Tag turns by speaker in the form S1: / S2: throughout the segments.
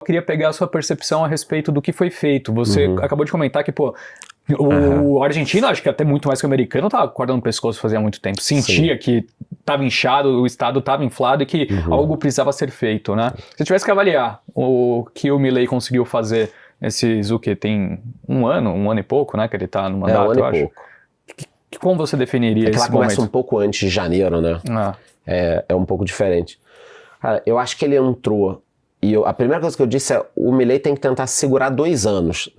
S1: Eu queria pegar a sua percepção a respeito do que foi feito. Você acabou de comentar que, pô, o argentino, acho que até muito mais que o americano, tava cortando o pescoço fazia muito tempo. Sentia que estava inchado, o estado estava inflado e que algo precisava ser feito, né? Se tivesse que avaliar o que o Milei conseguiu fazer nesses, o que, tem um ano e pouco, né, que ele tá no mandato,
S2: um ano e pouco.
S1: Como você definiria esse momento?
S2: Ela começa um pouco antes de janeiro, né? É um pouco diferente. Cara, eu acho que ele entrou... E a primeira coisa que eu disse é, o Milei tem que tentar segurar 2 anos,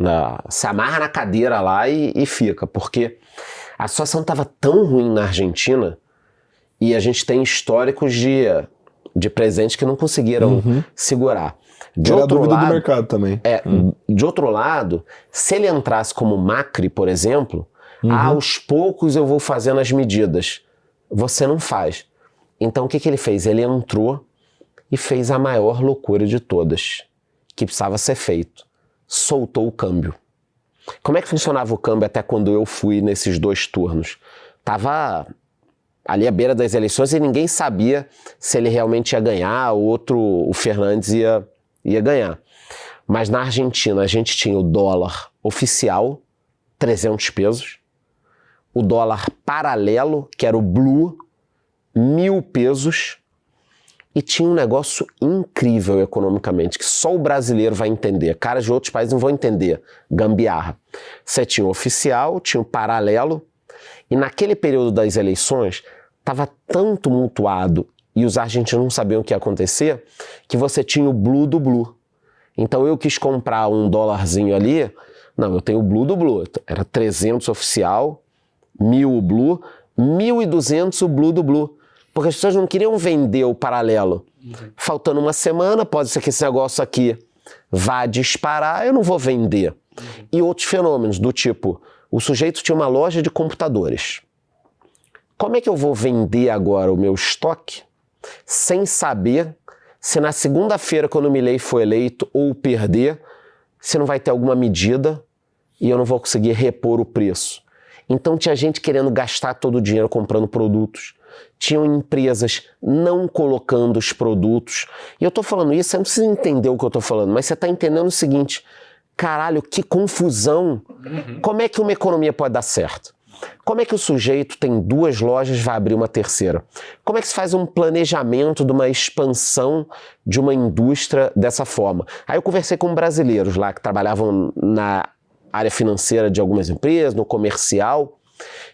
S2: se amarra na cadeira lá e fica, porque a situação estava tão ruim na Argentina e a gente tem históricos de presidentes que não conseguiram segurar.
S3: De outro dúvida lado, do mercado também.
S2: De outro lado, se ele entrasse como Macri, por exemplo, aos poucos eu vou fazendo as medidas. Você não faz. Então o que ele fez? Ele entrou e fez a maior loucura de todas, que precisava ser feito. Soltou o câmbio. Como é que funcionava o câmbio até quando eu fui nesses 2 turnos? Tava ali à beira das eleições e ninguém sabia se ele realmente ia ganhar, o Fernandes ia ganhar. Mas na Argentina a gente tinha o dólar oficial, 300 pesos, o dólar paralelo, que era o blue, 1.000 pesos, e tinha um negócio incrível economicamente, que só o brasileiro vai entender. Caras de outros países não vão entender. Gambiarra. Você tinha o oficial, tinha o paralelo, e naquele período das eleições, estava tão tumultuado e os argentinos não sabiam o que ia acontecer, que você tinha o blue do blue. Então eu quis comprar um dólarzinho ali, não, eu tenho o blue do blue. Era 300 oficial, 1.000 o blue, 1.200 o blue do blue. Porque as pessoas não queriam vender o paralelo. Faltando uma semana, pode ser que esse negócio aqui vá disparar, eu não vou vender. E outros fenômenos do tipo, o sujeito tinha uma loja de computadores. Como é que eu vou vender agora o meu estoque sem saber se na segunda-feira, quando o Milei for eleito ou perder, se não vai ter alguma medida e eu não vou conseguir repor o preço? Então tinha gente querendo gastar todo o dinheiro comprando produtos. Tinham empresas não colocando os produtos. E eu tô falando isso, você não precisa entender o que eu tô falando, mas você tá entendendo o seguinte, caralho, que confusão. Como é que uma economia pode dar certo? Como é que o sujeito tem 2 lojas e vai abrir uma terceira? Como é que se faz um planejamento de uma expansão de uma indústria dessa forma? Aí eu conversei com brasileiros lá que trabalhavam na área financeira de algumas empresas, no comercial.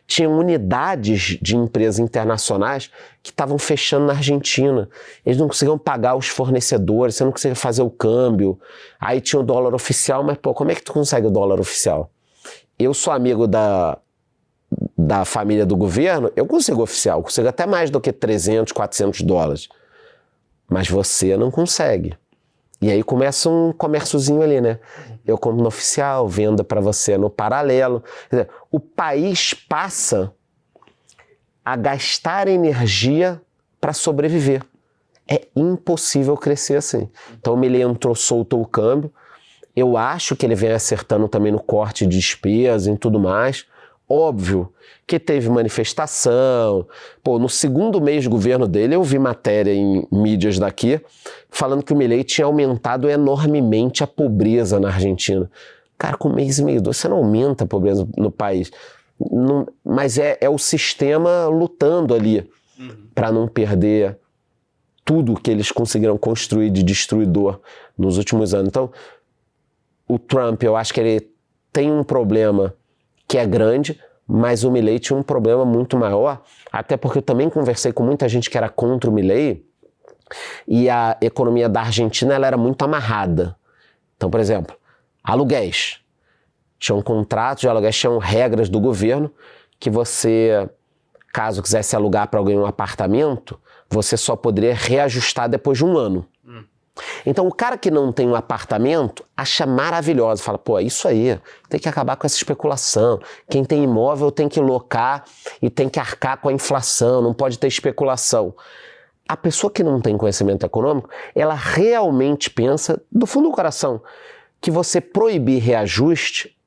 S2: Tinham unidades de empresas internacionais que estavam fechando na Argentina. Eles não conseguiam pagar os fornecedores, você não conseguia fazer o câmbio. Aí tinha o dólar oficial, mas pô, como é que tu consegue o dólar oficial? Eu sou amigo da família do governo, eu consigo oficial, consigo até mais do que 300, 400 dólares. Mas você não consegue. E aí começa um comérciozinho ali, né? Eu compro no oficial, vendo para você no paralelo. Quer dizer, o país passa a gastar energia para sobreviver. É impossível crescer assim. Então o Milei entrou, soltou o câmbio. Eu acho que ele vem acertando também no corte de despesa e tudo mais. Óbvio que teve manifestação. Pô, no segundo mês de governo dele, eu vi matéria em mídias daqui falando que o Milei tinha aumentado enormemente a pobreza na Argentina. Cara, com 1,5 mês, você não aumenta a pobreza no país. Não, mas é o sistema lutando ali para não perder tudo que eles conseguiram construir de destruidor nos últimos anos. Então, o Trump, eu acho que ele tem um problema que é grande, mas o Milei tinha um problema muito maior, até porque eu também conversei com muita gente que era contra o Milei, e a economia da Argentina ela era muito amarrada. Então, por exemplo, aluguéis. Tinham contratos de aluguéis, tinham regras do governo que você, caso quisesse alugar para alguém um apartamento, você só poderia reajustar depois de 1 ano. Então o cara que não tem um apartamento acha maravilhoso, fala, pô, é isso aí, tem que acabar com essa especulação, quem tem imóvel tem que locar e tem que arcar com a inflação, não pode ter especulação. A pessoa que não tem conhecimento econômico, ela realmente pensa, do fundo do coração, que você proibir reajuste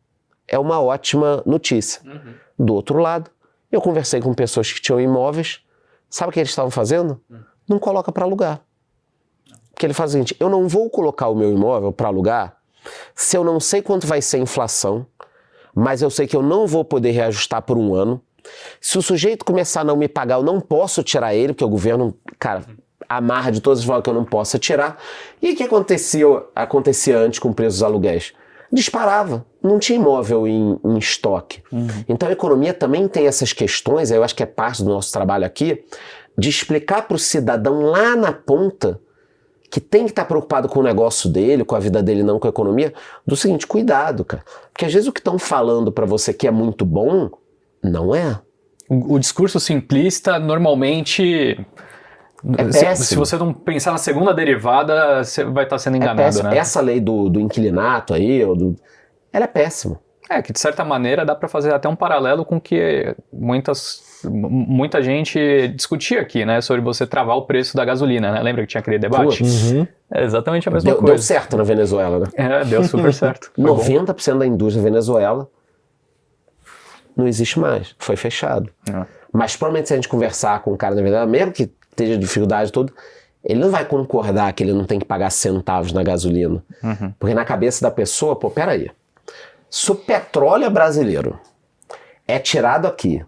S2: é uma ótima notícia. Do outro lado, eu conversei com pessoas que tinham imóveis, sabe o que eles estavam fazendo? Não coloca para alugar. que ele faz o seguinte, eu não vou colocar o meu imóvel para alugar se eu não sei quanto vai ser a inflação, mas eu sei que eu não vou poder reajustar por um ano. Se o sujeito começar a não me pagar, eu não posso tirar ele, porque o governo, cara, amarra de todas as formas que eu não possa tirar. E o que acontecia antes com o preço dos aluguéis? Disparava, não tinha imóvel em estoque. Então a economia também tem essas questões, eu acho que é parte do nosso trabalho aqui, de explicar para o cidadão lá na ponta, que tem que estar preocupado com o negócio dele, com a vida dele, não com a economia, do seguinte, cuidado, cara. Porque às vezes o que estão falando para você que é muito bom, não é.
S1: O discurso simplista, normalmente, se você não pensar na segunda derivada, você vai estar sendo enganado, né?
S2: Essa lei do inquilinato aí, ela é péssima.
S1: Que de certa maneira dá para fazer até um paralelo com o que muita gente discutia aqui, né? Sobre você travar o preço da gasolina, né? Lembra que tinha aquele debate? É exatamente a mesma coisa.
S2: Deu certo na Venezuela, né?
S1: Deu super certo.
S2: 90% da indústria da Venezuela não existe mais, foi fechado. Mas provavelmente se a gente conversar com o cara da Venezuela, mesmo que esteja dificuldade toda, ele não vai concordar que ele não tem que pagar centavos na gasolina. Porque na cabeça da pessoa, pô, peraí, se o petróleo brasileiro é tirado aqui,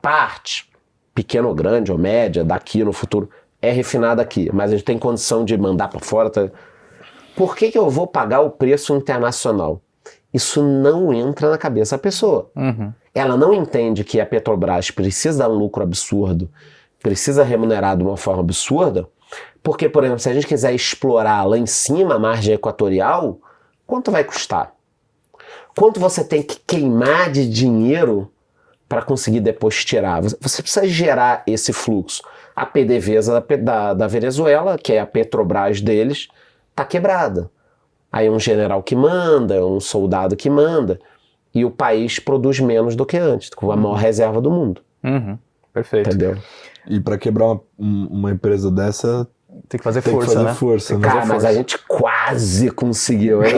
S2: parte, pequena ou grande ou média, daqui no futuro, é refinado aqui, mas a gente tem condição de mandar para fora, por que eu vou pagar o preço internacional? Isso não entra na cabeça da pessoa. Ela não entende que a Petrobras precisa dar um lucro absurdo, precisa remunerar de uma forma absurda, porque, por exemplo, se a gente quiser explorar lá em cima a margem equatorial, quanto vai custar? Quanto você tem que queimar de dinheiro para conseguir depois tirar? Você precisa gerar esse fluxo. A PDVSA da Venezuela, que é a Petrobras deles, está quebrada. Aí é um general que manda, é um soldado que manda, e o país produz menos do que antes, com a maior reserva do mundo.
S1: Perfeito.
S2: Entendeu?
S3: E para quebrar uma empresa dessa,
S1: tem que fazer força, né?
S2: Cara, mas a gente quase conseguiu, hein?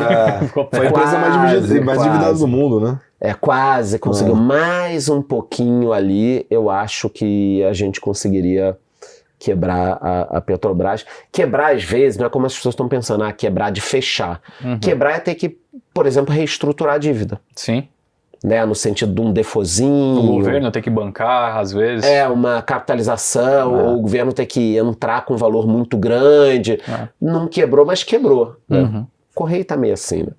S3: Foi a empresa mais endividada do mundo, né?
S2: Quase conseguiu. Mais um pouquinho ali, eu acho que a gente conseguiria quebrar a Petrobras. Quebrar, às vezes, não é como as pessoas estão pensando, quebrar de fechar. Quebrar é ter que, por exemplo, reestruturar a dívida.
S1: Sim.
S2: Né, no sentido de um defozinho.
S1: O governo tem que bancar, às vezes.
S2: Uma capitalização, ou o governo tem que entrar com um valor muito grande. Não quebrou, mas quebrou. Né? O Correio tá meio assim, né?